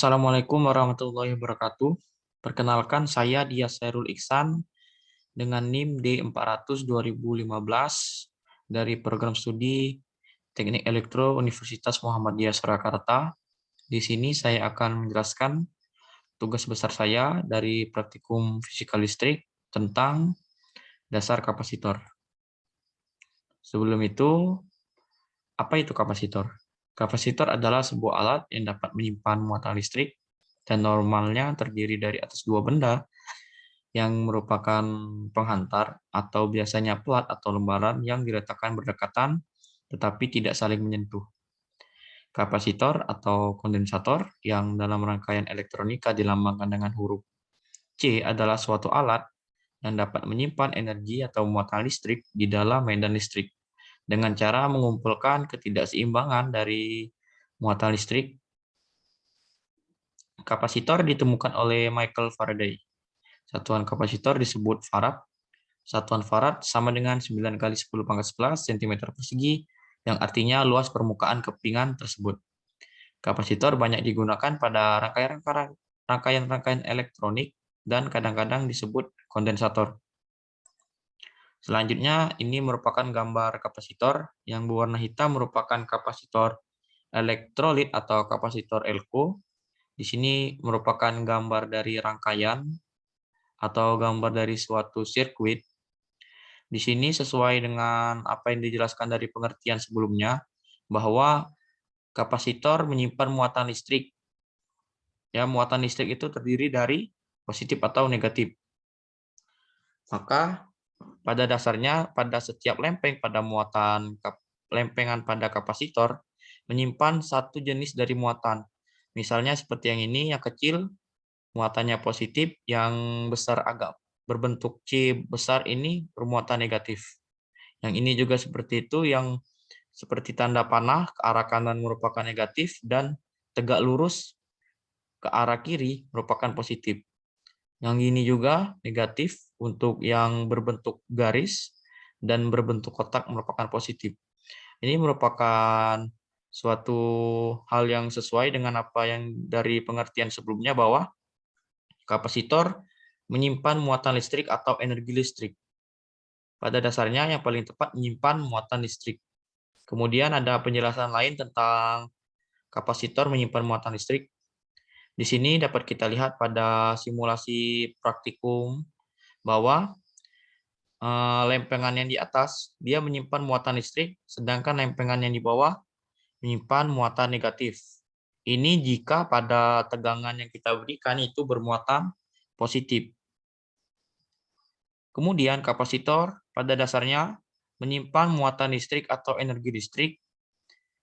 Assalamualaikum warahmatullahi wabarakatuh. Perkenalkan, saya Dias Khairul Iksan dengan NIM D400 2015 dari program studi Teknik Elektro Universitas Muhammadiyah Surakarta. Di sini saya akan menjelaskan tugas besar saya dari praktikum fisika listrik tentang dasar kapasitor. Sebelum itu, apa itu kapasitor? Kapasitor adalah sebuah alat yang dapat menyimpan muatan listrik dan normalnya terdiri dari atas dua benda yang merupakan penghantar atau biasanya plat atau lembaran yang diletakkan berdekatan tetapi tidak saling menyentuh. Kapasitor atau kondensator yang dalam rangkaian elektronika dilambangkan dengan huruf C adalah suatu alat yang dapat menyimpan energi atau muatan listrik di dalam medan listrik dengan cara mengumpulkan ketidakseimbangan dari muatan listrik. Kapasitor ditemukan oleh Michael Faraday. Satuan kapasitor disebut farad. Satuan farad sama dengan 9 kali 10 pangkat 11 cm persegi, yang artinya luas permukaan kepingan tersebut. Kapasitor banyak digunakan pada rangkaian-rangkaian elektronik dan kadang-kadang disebut kondensator. Selanjutnya, ini merupakan gambar kapasitor. Yang berwarna hitam merupakan kapasitor elektrolit atau kapasitor elko. Di sini merupakan gambar dari rangkaian atau gambar dari suatu sirkuit. Di sini sesuai dengan apa yang dijelaskan dari pengertian sebelumnya, bahwa kapasitor menyimpan muatan listrik. Ya, muatan listrik itu terdiri dari positif atau negatif. Maka pada dasarnya pada setiap lempeng pada lempengan pada kapasitor menyimpan satu jenis dari muatan. Misalnya seperti yang ini, yang kecil muatannya positif, yang besar agak berbentuk C besar ini bermuatan negatif. Yang ini juga seperti itu, yang seperti tanda panah ke arah kanan merupakan negatif dan tegak lurus ke arah kiri merupakan positif. Yang ini juga negatif untuk yang berbentuk garis dan berbentuk kotak merupakan positif. Ini merupakan suatu hal yang sesuai dengan apa yang dari pengertian sebelumnya, bahwa kapasitor menyimpan muatan listrik atau energi listrik. Pada dasarnya yang paling tepat menyimpan muatan listrik. Kemudian ada penjelasan lain tentang kapasitor menyimpan muatan listrik. Di sini dapat kita lihat pada simulasi praktikum bahwa lempengan yang di atas dia menyimpan muatan listrik, sedangkan lempengan yang di bawah menyimpan muatan negatif. Ini jika pada tegangan yang kita berikan itu bermuatan positif. Kemudian kapasitor pada dasarnya menyimpan muatan listrik atau energi listrik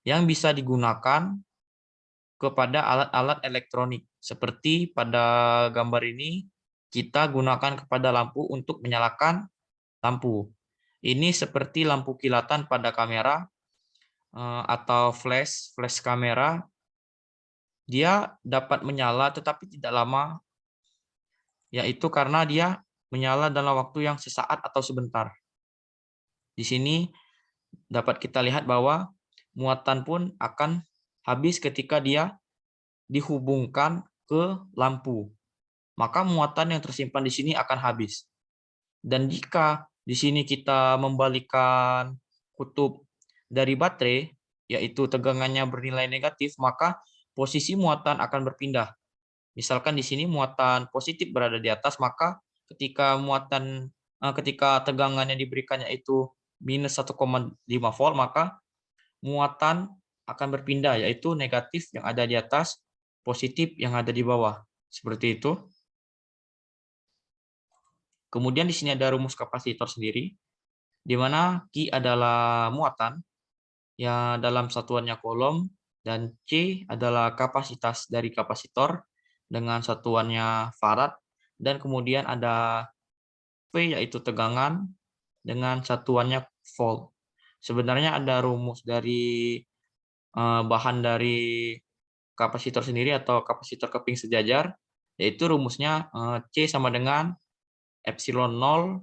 yang bisa digunakan kepada alat-alat elektronik. Seperti pada gambar ini, kita gunakan kepada lampu untuk menyalakan lampu. Ini seperti lampu kilatan pada kamera atau flash kamera. Dia dapat menyala tetapi tidak lama, yaitu karena dia menyala dalam waktu yang sesaat atau sebentar. Di sini dapat kita lihat bahwa muatan pun akan habis ketika dia dihubungkan ke lampu. Maka muatan yang tersimpan di sini akan habis. Dan jika di sini kita membalikkan kutub dari baterai, yaitu tegangannya bernilai negatif, maka posisi muatan akan berpindah. Misalkan di sini muatan positif berada di atas, maka ketika tegangan yang diberikannya itu minus 1,5 volt, maka muatan akan berpindah, yaitu negatif yang ada di atas, positif yang ada di bawah. Seperti itu. Kemudian di sini ada rumus kapasitor sendiri, di mana Q adalah muatan yang dalam satuannya coulomb, dan C adalah kapasitas dari kapasitor dengan satuannya farad, dan kemudian ada V yaitu tegangan dengan satuannya volt. Sebenarnya ada rumus dari bahan dari kapasitor sendiri atau kapasitor keping sejajar, yaitu rumusnya C sama dengan epsilon 0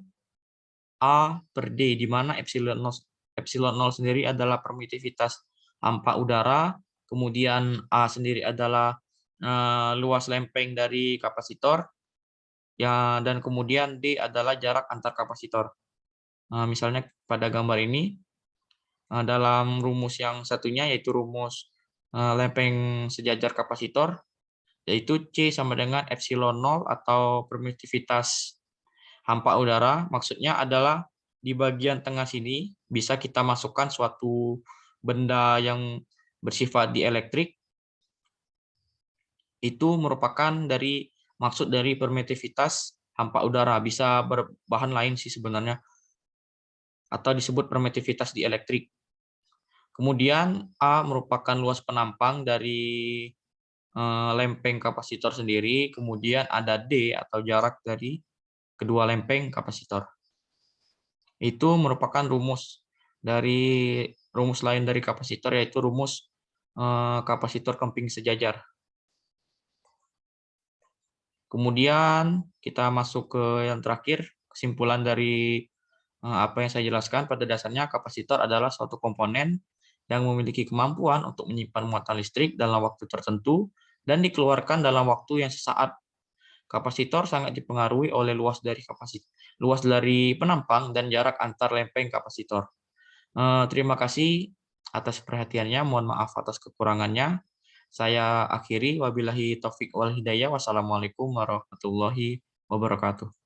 A per D, di mana epsilon 0 sendiri adalah permitivitas hampa udara, kemudian A sendiri adalah luas lempeng dari kapasitor, ya, dan kemudian D adalah jarak antar kapasitor. Misalnya pada gambar ini, dalam rumus yang satunya yaitu rumus lempeng sejajar kapasitor, yaitu C sama dengan epsilon 0 atau permitivitas hampa udara. Maksudnya adalah di bagian tengah sini bisa kita masukkan suatu benda yang bersifat dielektrik, itu merupakan maksud dari permitivitas hampa udara, bisa berbahan lain sih sebenarnya, atau disebut permitivitas dielektrik. Kemudian A merupakan luas penampang dari lempeng kapasitor sendiri, kemudian ada D atau jarak dari kedua lempeng kapasitor. Itu merupakan rumus lain dari kapasitor, yaitu rumus kapasitor kemping sejajar. Kemudian kita masuk ke yang terakhir, kesimpulan dari apa yang saya jelaskan. Pada dasarnya kapasitor adalah suatu komponen yang memiliki kemampuan untuk menyimpan muatan listrik dalam waktu tertentu dan dikeluarkan dalam waktu yang sesaat. Kapasitor sangat dipengaruhi oleh luas dari penampang dan jarak antar lempeng kapasitor. Terima kasih atas perhatiannya. Mohon maaf atas kekurangannya. Saya akhiri. Wabillahi taufik wal hidayah. Wassalamualaikum warahmatullahi wabarakatuh.